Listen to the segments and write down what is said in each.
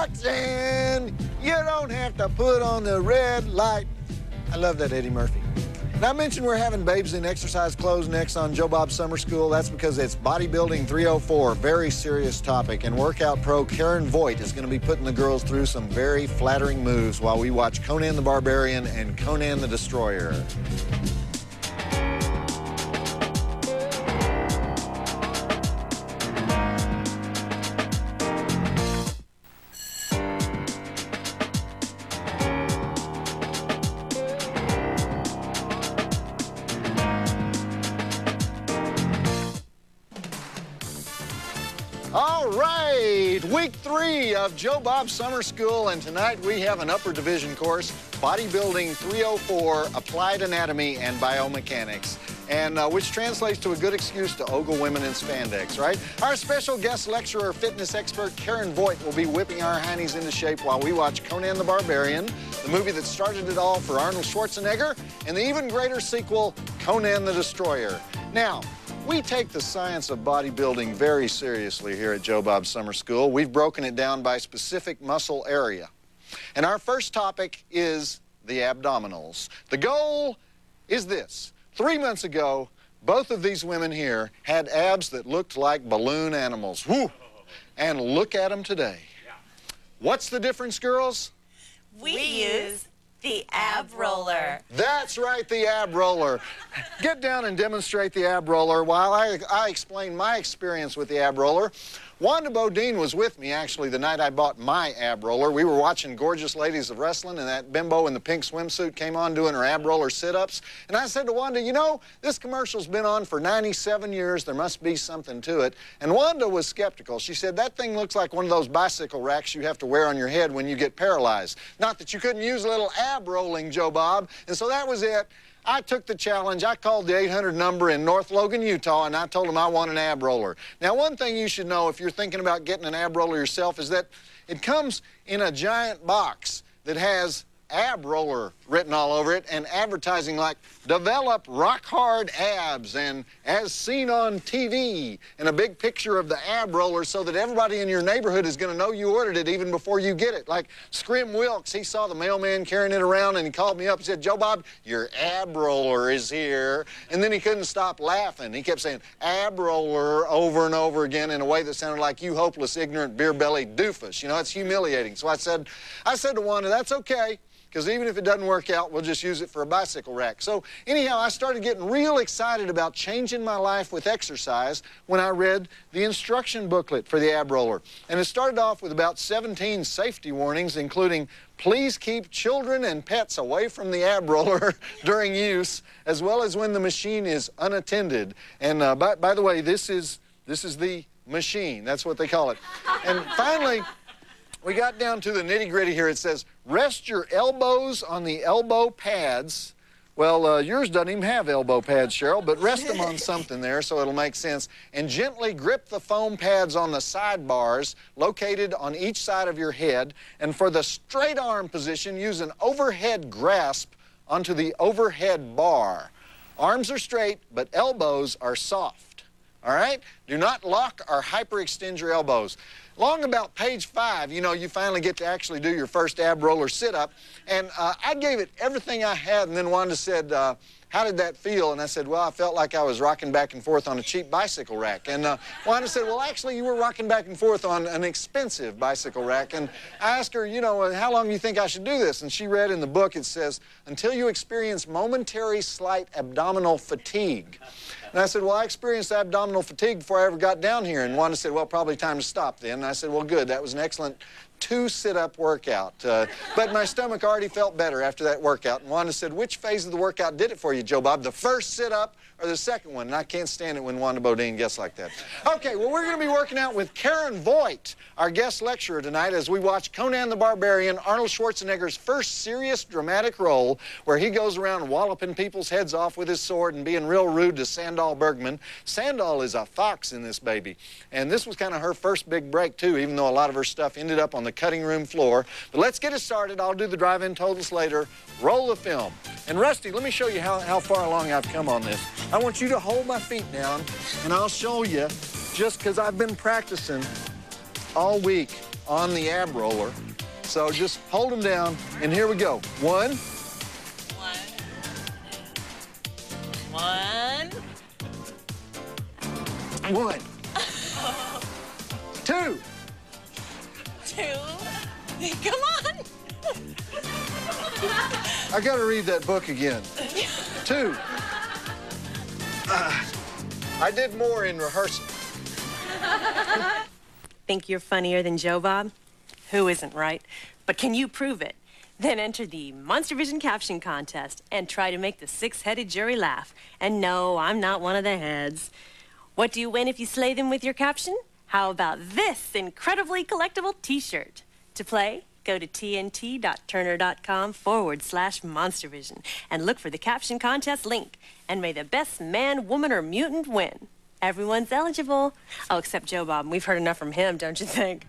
box and you don't have to put on the red light. I love that Eddie Murphy. Now, I mentioned we're having babes in exercise clothes next on Joe Bob Summer School. That's because it's Bodybuilding 304, very serious topic. And workout pro Karen Voight is going to be putting the girls through some very flattering moves while we watch Conan the Barbarian and Conan the Destroyer. All right, week 3 of Joe Bob Summer School, and tonight we have an upper division course, Bodybuilding 304, Applied Anatomy and Biomechanics, and which translates to a good excuse to ogle women in spandex, right? Our special guest lecturer, fitness expert Karen Voight will be whipping our heinies into shape while we watch Conan the Barbarian, the movie that started it all for Arnold Schwarzenegger, and the even greater sequel, Conan the Destroyer. Now, we take the science of bodybuilding very seriously here at Joe Bob Summer School. We've broken it down by specific muscle area. And our first topic is the abdominals. The goal is this. 3 months ago, both of these women here had abs that looked like balloon animals. Woo! And look at them today. What's the difference, girls? We use the ab roller. That's right, the ab roller. Get down and demonstrate the ab roller while I explain my experience with the ab roller. Wanda Bodine was with me, actually, the night I bought my ab roller. We were watching Gorgeous Ladies of Wrestling, and that bimbo in the pink swimsuit came on doing her ab roller sit-ups. And I said to Wanda, you know, this commercial's been on for 97 years. There must be something to it. And Wanda was skeptical. She said, that thing looks like one of those bicycle racks you have to wear on your head when you get paralyzed. Not that you couldn't use a little ab rolling, Joe Bob. And so that was it. I took the challenge. I called the 800 number in North Logan, Utah, and I told them I want an ab roller. Now, one thing you should know if you're thinking about getting an ab roller yourself is that it comes in a giant box that has ab roller written all over it and advertising like develop rock hard abs and as seen on TV and a big picture of the ab roller so that everybody in your neighborhood is going to know you ordered it even before you get it. Like Scrim Wilkes, he saw the mailman carrying it around and he called me up and said, Joe Bob, your ab roller is here. And then he couldn't stop laughing. He kept saying ab roller over and over again in a way that sounded like you hopeless, ignorant, beer-bellied doofus. You know, it's humiliating. So I said to Wanda, that's okay. Because even if it doesn't work out, we'll just use it for a bicycle rack. So anyhow, I started getting real excited about changing my life with exercise when I read the instruction booklet for the ab roller. And it started off with about 17 safety warnings, including please keep children and pets away from the ab roller during use, as well as when the machine is unattended. And by the way, this is the machine. That's what they call it. And finally, we got down to the nitty-gritty here. It says, rest your elbows on the elbow pads. Well, yours doesn't even have elbow pads, Cheryl, but rest them on something there so it'll make sense. And gently grip the foam pads on the sidebars located on each side of your head. And for the straight arm position, use an overhead grasp onto the overhead bar. Arms are straight, but elbows are soft. All right? Do not lock or hyperextend your elbows. Along about page 5, you know, you finally get to actually do your first ab roller sit-up. And I gave it everything I had, and then Wanda said, how did that feel? And I said, well, I felt like I was rocking back and forth on a cheap bicycle rack. And Wanda said, well, actually, you were rocking back and forth on an expensive bicycle rack. And I asked her, you know, how long do you think I should do this? And she read in the book, it says, until you experience momentary slight abdominal fatigue. And I said, well, I experienced abdominal fatigue before I ever got down here. And Wanda said, well, probably time to stop then. And I said, well, good. That was an excellent 2 sit-up workout. But my stomach already felt better after that workout. And Wanda said, which phase of the workout did it for you, Joe Bob? The first sit-up or the second one? And I can't stand it when Wanda Bodine gets like that. Okay, well, we're going to be working out with Karen Voight, our guest lecturer tonight, as we watch Conan the Barbarian, Arnold Schwarzenegger's first serious dramatic role, where he goes around walloping people's heads off with his sword and being real rude to Sandal Bergman. Sandal is a fox in this baby. And this was kind of her first big break, too, even though a lot of her stuff ended up on the cutting room floor. But let's get it started. I'll do the drive-in totals later. Roll the film. And Rusty, let me show you how far along I've come on this. I want you to hold my feet down, and I'll show you, just because I've been practicing all week, on the ab roller. So just hold them down, and here we go. One. Two. Come on. I gotta read that book again. Two. I did more in rehearsal. Think you're funnier than Joe Bob? Who isn't, right? But can you prove it? Then enter the Monster Vision Caption Contest and try to make the six-headed jury laugh. And no, I'm not one of the heads. What do you win if you slay them with your caption? How about this incredibly collectible T-shirt? To play, go to tnt.turner.com/monstervision and look for the Caption Contest link. And may the best man, woman, or mutant win. Everyone's eligible. Oh, except Joe Bob. We've heard enough from him, don't you think?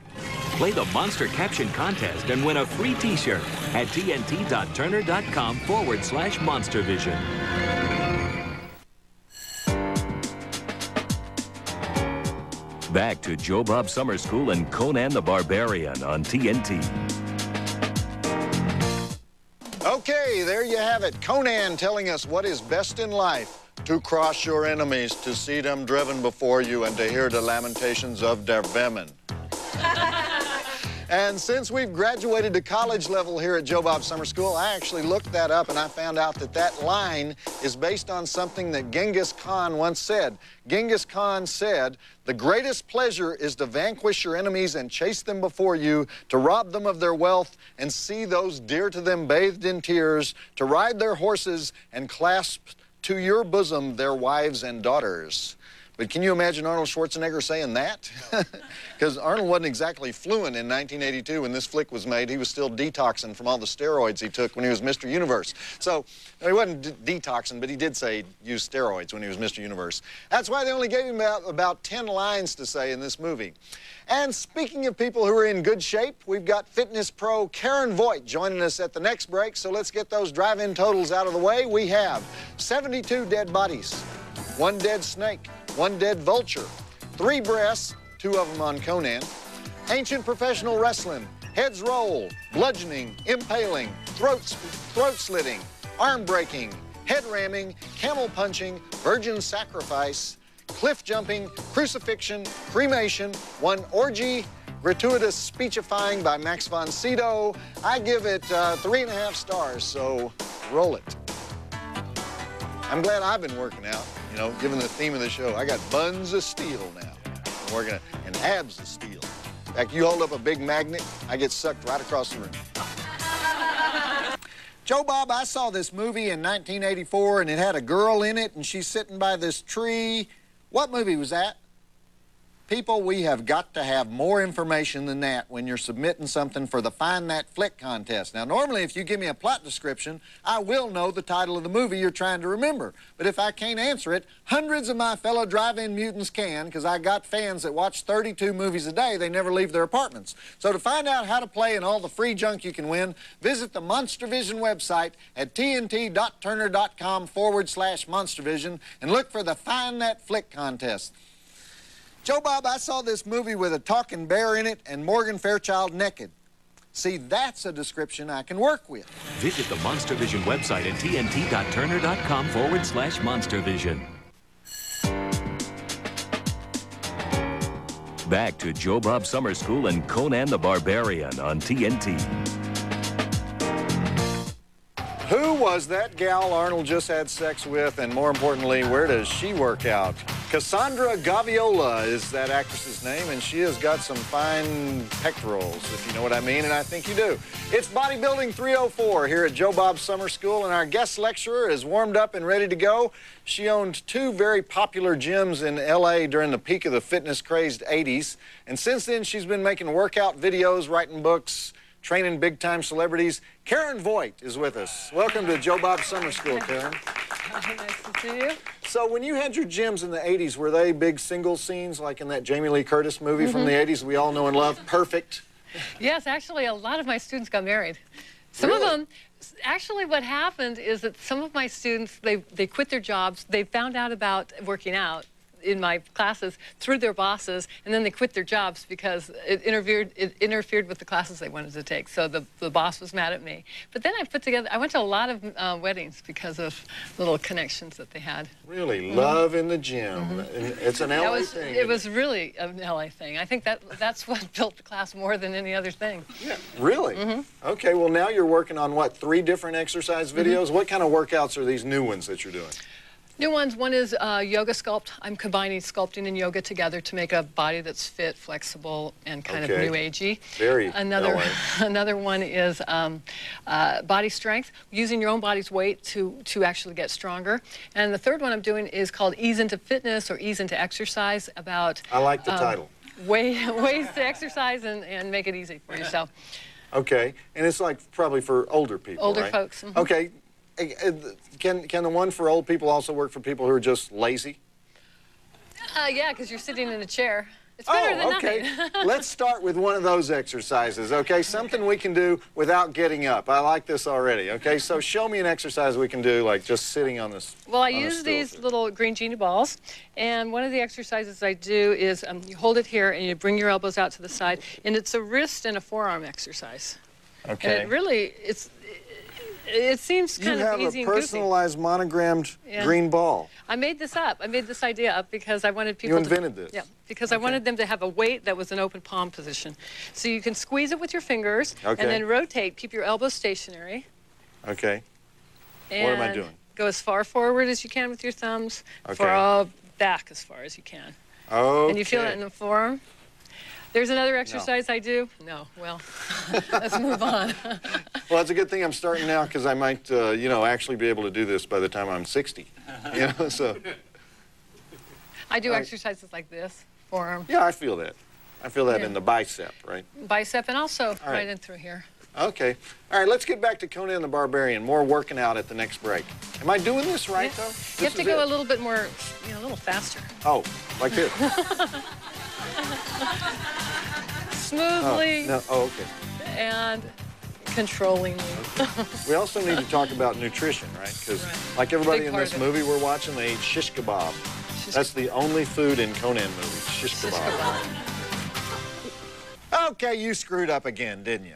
Play the Monster Caption Contest and win a free T-shirt at tnt.turner.com/monstervision. Back to Joe Bob Summer School and Conan the Barbarian on TNT. Okay, there you have it. Conan telling us what is best in life. To cross your enemies, to see them driven before you, and to hear the lamentations of their women. And since we've graduated to college level here at Joe Bob Summer School, I actually looked that up and I found out that that line is based on something that Genghis Khan once said. Genghis Khan said, "The greatest pleasure is to vanquish your enemies and chase them before you, to rob them of their wealth and see those dear to them bathed in tears, to ride their horses and clasp to your bosom their wives and daughters." But can you imagine Arnold Schwarzenegger saying that? Because Arnold wasn't exactly fluent in 1982 when this flick was made. He was still detoxing from all the steroids he took when he was Mr. Universe. So he wasn't detoxing, but he did say use steroids when he was Mr. Universe. That's why they only gave him about 10 lines to say in this movie. And speaking of people who are in good shape, we've got fitness pro Karen Voight joining us at the next break. So let's get those drive-in totals out of the way. We have 72 dead bodies, 1 dead snake, 1 dead vulture, 3 breasts, 2 of them on Conan, ancient professional wrestling, heads roll, bludgeoning, impaling, throat slitting, arm breaking, head ramming, camel punching, virgin sacrifice, cliff jumping, crucifixion, cremation, 1 orgy, gratuitous speechifying by Max von Sydow. I give it 3.5 stars, so roll it. I'm glad I've been working out, you know, given the theme of the show. I got buns of steel now. I'm working and abs of steel. In fact, you hold up a big magnet, I get sucked right across the room. Joe Bob, I saw this movie in 1984, and it had a girl in it, and she's sitting by this tree. What movie was that? People, we have got to have more information than that when you're submitting something for the Find That Flick contest. Now, normally, if you give me a plot description, I will know the title of the movie you're trying to remember. But if I can't answer it, hundreds of my fellow drive-in mutants can, because I got fans that watch 32 movies a day. They never leave their apartments. So to find out how to play and all the free junk you can win, visit the Monster Vision website at tnt.turner.com/monstervision and look for the Find That Flick contest. Joe Bob, I saw this movie with a talking bear in it and Morgan Fairchild naked. See, that's a description I can work with. Visit the Monster Vision website at tnt.turner.com/monstervision. Back to Joe Bob Summer School and Conan the Barbarian on TNT. Who was that gal Arnold just had sex with, and more importantly, where does she work out? Cassandra Gaviola is that actress's name, and she has got some fine pectorals, if you know what I mean, and I think you do. It's Bodybuilding 304 here at Joe Bob Summer School, and our guest lecturer is warmed up and ready to go. She owned 2 very popular gyms in L.A. during the peak of the fitness-crazed 80s, and since then she's been making workout videos, writing books, training big-time celebrities. Karen Voight is with us. Welcome to Joe Bob Summer School, Karen. Nice to see you. So when you had your gyms in the 80s, were they big single scenes like in that Jamie Lee Curtis movie from the 80s we all know and love, Perfect? Yes, actually, a lot of my students got married. Some of them, actually what happened is that some of my students, they quit their jobs, they found out about working out, in my classes through their bosses, and then they quit their jobs because it interfered with the classes they wanted to take. So the boss was mad at me. But then I went to a lot of weddings because of little connections that they had. Really? Love in the gym. It's an LA thing. It was really an LA thing. I think that's what built the class more than any other thing. Yeah, really? Okay, well now you're working on what, 3 different exercise videos? What kind of workouts are these new ones that you're doing? New ones, one is yoga sculpt. I'm combining sculpting and yoga together to make a body that's fit, flexible, and kind of new agey. Very Another one is body strength, using your own body's weight to actually get stronger. And the third one I'm doing is called Ease into Fitness or Ease into Exercise, about I like the title. Ways to exercise and make it easy for yourself. Okay, and it's like probably for older people, Older right? folks. Okay. Can the one for old people also work for people who are just lazy? Yeah, because you're sitting in a chair. It's better than okay. nothing. Let's start with one of those exercises, okay? Something we can do without getting up. I like this already, okay? So show me an exercise we can do, like just sitting on this. Well, I use these little green genie balls, and one of the exercises I do is you hold it here and you bring your elbows out to the side, and it's a wrist and a forearm exercise. Okay. And it seems kind of easy and goofy. You have a personalized monogrammed green ball. I made this up. I made this idea up because I wanted people You invented this? Yeah, because I wanted them to have a weight that was an open palm position. So you can squeeze it with your fingers and then rotate, keep your elbows stationary. Okay. What am I doing? Go as far forward as you can with your thumbs, far back as far as you can. Okay. And you feel it in the forearm? There's another exercise I do. No, well, let's move on. Well, it's a good thing I'm starting now because I might, you know, actually be able to do this by the time I'm 60. You know, so. I do exercises like this, forearm. Yeah, I feel that. I feel that in the bicep, right? Bicep, and also right in through here. Okay. All right, let's get back to Conan the Barbarian. More working out at the next break. Am I doing this right, though? You have to go a little bit more, you know, a little faster. Oh, like this. Smoothly. okay. And controllingly. We also need to talk about nutrition, right? Because like everybody in this movie we're watching, they eat shish kebab. That's the only food in Conan movies, shish kebab. Okay, you screwed up again, didn't you?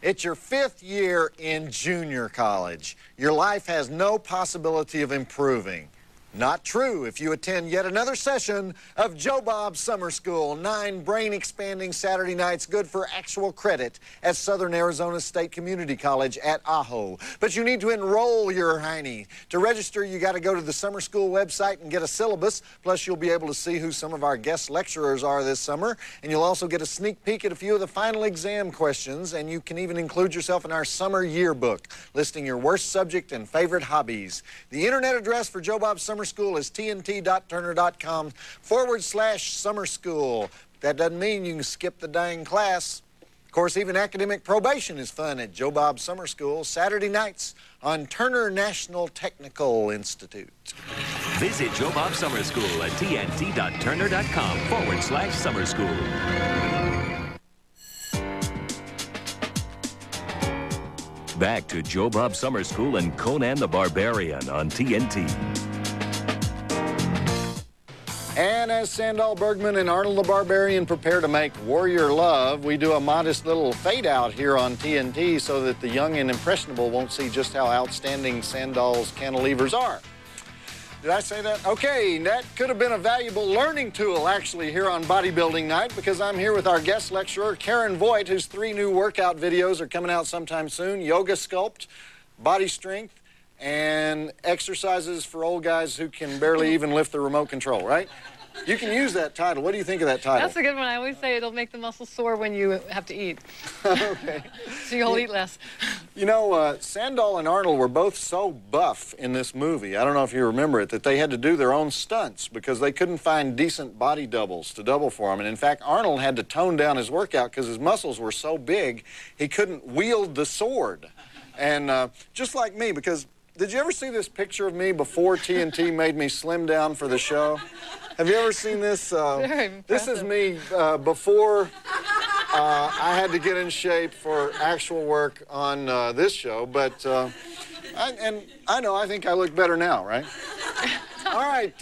It's your 5th year in junior college. Your life has no possibility of improving. Not true if you attend yet another session of Joe Bob Summer School. 9 brain-expanding Saturday nights, good for actual credit at Southern Arizona State Community College at Ajo. But you need to enroll your hiney. To register, you got to go to the summer school website and get a syllabus. Plus, you'll be able to see who some of our guest lecturers are this summer. And you'll also get a sneak peek at a few of the final exam questions. And you can even include yourself in our summer yearbook, listing your worst subject and favorite hobbies. The internet address for Joe Bob Summer School is tnt.turner.com/summer school. That doesn't mean you can skip the dang class. Of course, even academic probation is fun at Joe Bob Summer School, Saturday nights on Turner National Technical Institute. Visit Joe Bob Summer School at tnt.turner.com/summer school. Back to Joe Bob Summer School and Conan the Barbarian on TNT. And as Sandahl Bergman and Arnold the Barbarian prepare to make Warrior Love, we do a modest little fade out here on TNT so that the young and impressionable won't see just how outstanding Sandahl's cantilevers are. Did I say that? Okay, that could have been a valuable learning tool, actually, here on Bodybuilding Night, because I'm here with our guest lecturer, Karen Voight, whose 3 new workout videos are coming out sometime soon: Yoga Sculpt, Body Strength, and exercises for old guys who can barely even lift the remote control, right? You can use that title. What do you think of that title? That's a good one. I always say it'll make the muscles sore when you have to eat. Okay. So you'll eat less. You know, Sandahl and Arnold were both so buff in this movie, I don't know if you remember it, that they had to do their own stunts because they couldn't find decent body doubles to double for them. And in fact, Arnold had to tone down his workout because his muscles were so big, he couldn't wield the sword. And just like me, because did you ever see this picture of me before TNT made me slim down for the show? Have you ever seen this? This is me before I had to get in shape for actual work on this show. But I think I look better now, right? All right.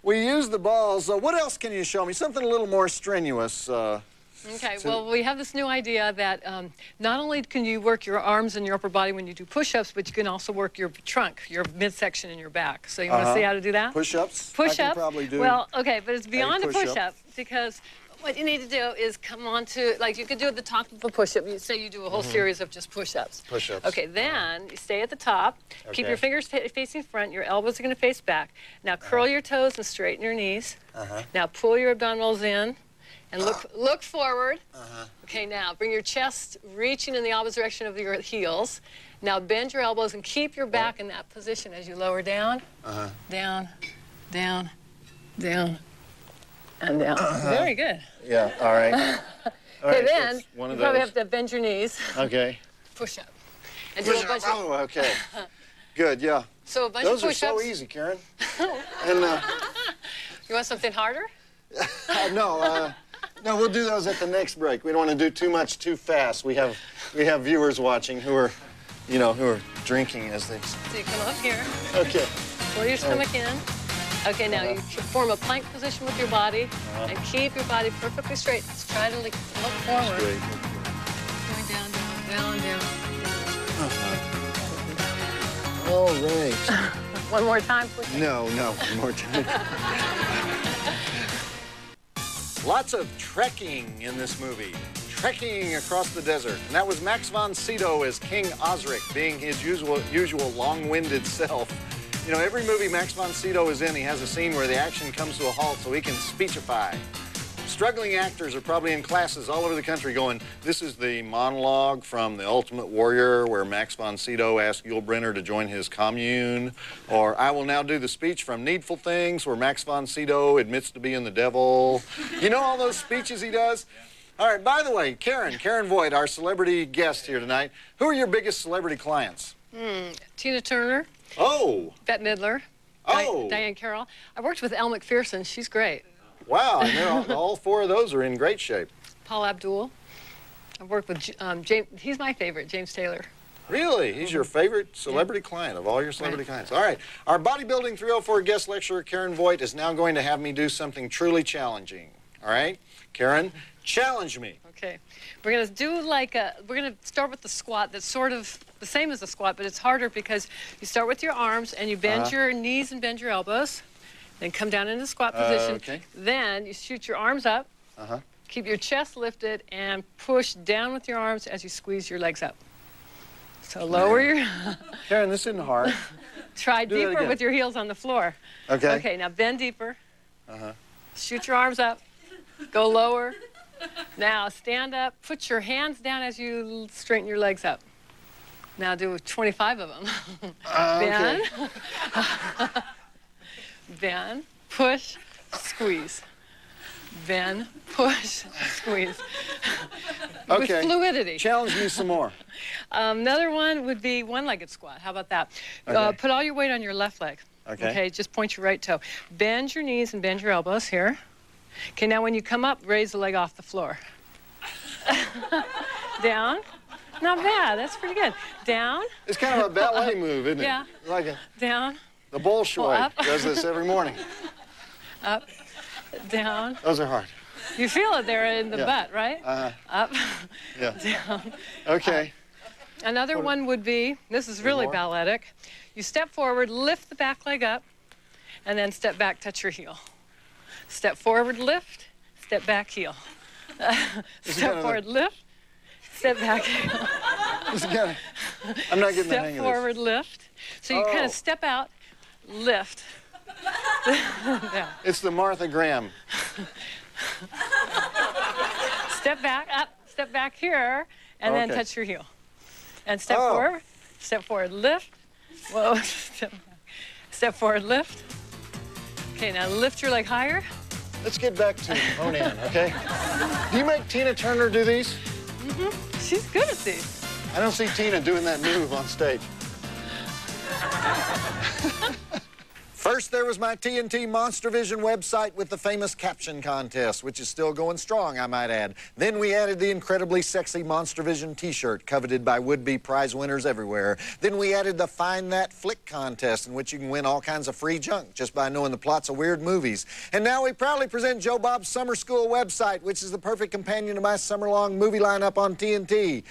We use the balls. What else can you show me? Something a little more strenuous. Okay, well, we have this new idea that not only can you work your arms and your upper body when you do push-ups, but you can also work your trunk, your midsection and your back. So you want to see how to do that? Push-ups? Push-ups. I can probably do. Well, okay, but it's beyond a push-up. push-up because what you need to do is come on to, like you could do at the top of a push-up. You say you do a whole series of just push-ups. Push-ups. Okay, then you stay at the top. Keep your fingers facing front. Your elbows are going to face back. Now curl your toes and straighten your knees. Now pull your abdominals in. And look forward. Okay, now bring your chest reaching in the opposite direction of your heels. Now bend your elbows and keep your back in that position as you lower down. Down, down, down, and down. Very good. Yeah, all right. All Okay, right, then that's one you of probably those. have to bend your knees. Okay. Push up. And do a bunch of, Oh, okay. Good, yeah. so a bunch Those of are push-ups. so easy, Karen. And You want something harder? no, we'll do those at the next break. We don't want to do too much too fast. We have viewers watching who are, who are drinking as they. So you come up here. Okay. Pull your stomach in. Okay, now you form a plank position with your body and keep your body perfectly straight. Let's try to look forward. Straight. Going down, down, down, down. All right. One more time, please. No, one more time. Lots of trekking in this movie. Trekking across the desert. And that was Max von Sydow as King Osric, being his usual long-winded self. You know, every movie Max von Sydow is in, he has a scene where the action comes to a halt so he can speechify. Struggling actors are probably in classes all over the country going, this is the monologue from The Ultimate Warrior where Max von Sydow asked Yul Brynner to join his commune. Or I will now do the speech from Needful Things where Max von Sydow admits to being the devil. You know all those speeches he does? All right, by the way, Karen Voight, our celebrity guest here tonight, who are your biggest celebrity clients? Tina Turner. Oh. Bette Midler. Oh. Diane Carroll. I worked with Elle McPherson. She's great. Wow, and all four of those are in great shape. Paul Abdul. I've worked with James. He's my favorite, James Taylor. Really? He's your favorite celebrity client of all your celebrity clients. All right. Our Bodybuilding 304 guest lecturer, Karen Voight, is now going to have me do something truly challenging. All right? Karen, challenge me. Okay. We're going to do we're going to start with the squat that's sort of the same as the squat, but it's harder because you start with your arms and you bend your knees and bend your elbows. Then come down into the squat position. Okay. Then you shoot your arms up. Keep your chest lifted and push down with your arms as you squeeze your legs up. So lower your... Karen, this isn't hard. Try Do that deeper again. with your heels on the floor. Okay. Okay, now bend deeper. Shoot your arms up. Go lower. Now stand up. Put your hands down as you straighten your legs up. Now do 25 of them. Bend. Okay. Bend, push, squeeze. Bend, push, squeeze. Okay. With fluidity. Challenge me some more. Another one would be one-legged squat. How about that? Okay. Put all your weight on your left leg. Okay. Just point your right toe. Bend your knees and bend your elbows here. Okay, now when you come up, raise the leg off the floor. Down. Not bad. That's pretty good. Down. It's kind of a ballet move, isn't it? Yeah. Like Down. the Bolshoi up. does this every morning. Up. Down. Those are hard. You feel it there in the butt, right? Up. Yeah. Down. Okay. Another one would be, this is really more? balletic. You step forward, lift the back leg up, and then step back, touch your heel. Step forward, lift, step back, heel. Step forward, lift, step back, heel. I'm not getting the Step hang of forward, lift. So you kind Oh. of step out, lift. Down. this. It's the Martha Graham. Step back, up, step back here, and then Okay. touch your heel. And step forward, lift. Whoa, step forward, lift. Okay, now lift your leg higher. Let's get back to Conan, okay? Do you make Tina Turner do these? She's good at these. I don't see Tina doing that move on stage. First, there was my TNT Monster Vision website with the famous caption contest, which is still going strong, I might add. Then we added the incredibly sexy Monster Vision t-shirt, coveted by would-be prize winners everywhere. Then we added the Find That Flick contest, in which you can win all kinds of free junk just by knowing the plots of weird movies. And now we proudly present Joe Bob's Summer School website, which is the perfect companion to my summer-long movie lineup on TNT.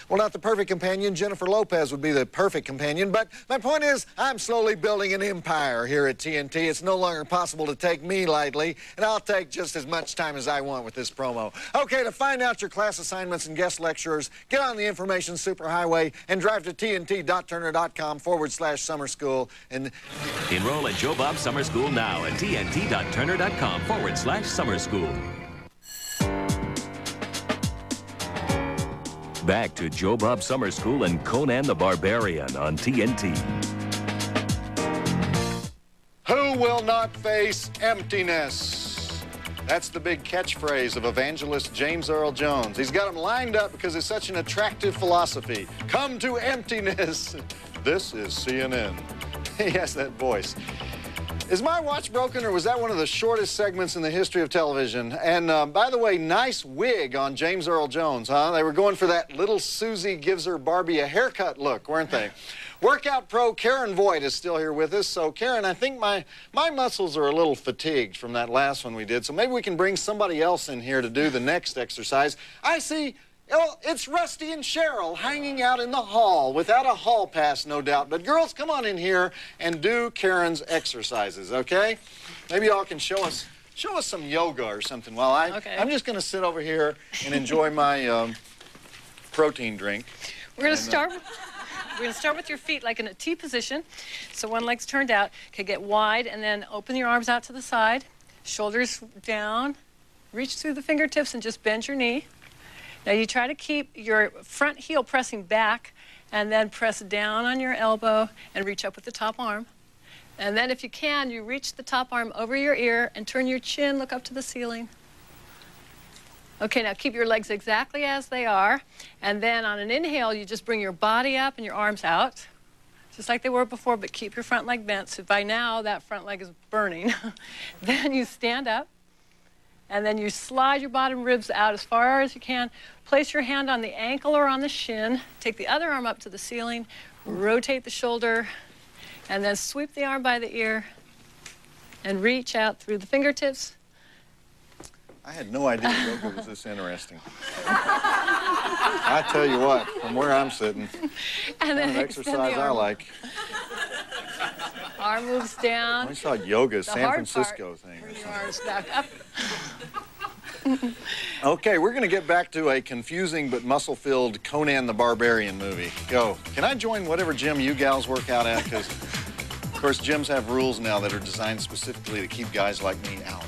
Well, not the perfect companion. Jennifer Lopez would be the perfect companion. But my point is, I'm slowly building an empire here at TNT. It's no longer possible to take me lightly, and I'll take just as much time as I want with this promo. Okay, to find out your class assignments and guest lecturers, get on the information superhighway and drive to tnt.turner.com/summer school and Enroll at Joe Bob Summer School now at tnt.turner.com/summer school. Back to Joe Bob Summer School and Conan the Barbarian on TNT. Who will not face emptiness? That's the big catchphrase of evangelist James Earl Jones. He's got them lined up because it's such an attractive philosophy. Come to emptiness. This is CNN. He has that voice. Is my watch broken, or was that one of the shortest segments in the history of television? And by the way, nice wig on James Earl Jones, huh? They were going for that little Susie gives her Barbie a haircut look, weren't they? Workout pro Karen Voight is still here with us. So, Karen, I think my muscles are a little fatigued from that last one we did, so maybe we can bring somebody else in here to do the next exercise. I see... Well, it's Rusty and Cheryl hanging out in the hall, without a hall pass, no doubt. But girls, come on in here and do Karen's exercises, okay? Maybe y'all can show us some yoga or something while I'm just going to sit over here and enjoy my protein drink. We're going to start with your feet like in a T position. So one leg's turned out. Okay, get wide and then open your arms out to the side. Shoulders down. Reach through the fingertips and just bend your knee. Now you try to keep your front heel pressing back and then press down on your elbow and reach up with the top arm. And then if you can, you reach the top arm over your ear and turn your chin, look up to the ceiling. Okay, now keep your legs exactly as they are. And then on an inhale, you just bring your body up and your arms out, just like they were before, but keep your front leg bent. So by now, that front leg is burning. Then you stand up. And then you slide your bottom ribs out as far as you can. Place your hand on the ankle or on the shin. Take the other arm up to the ceiling. Rotate the shoulder. And then sweep the arm by the ear. And reach out through the fingertips. I had no idea yoga was this interesting. I tell you what, from where I'm sitting, and then an exercise I like. Arm moves down. I saw yoga, San Francisco thing. Bring your arms back up. Okay, we're going to get back to a confusing but muscle-filled Conan the Barbarian movie. Go. Can I join whatever gym you gals work out at? Because, of course, gyms have rules now that are designed specifically to keep guys like me out.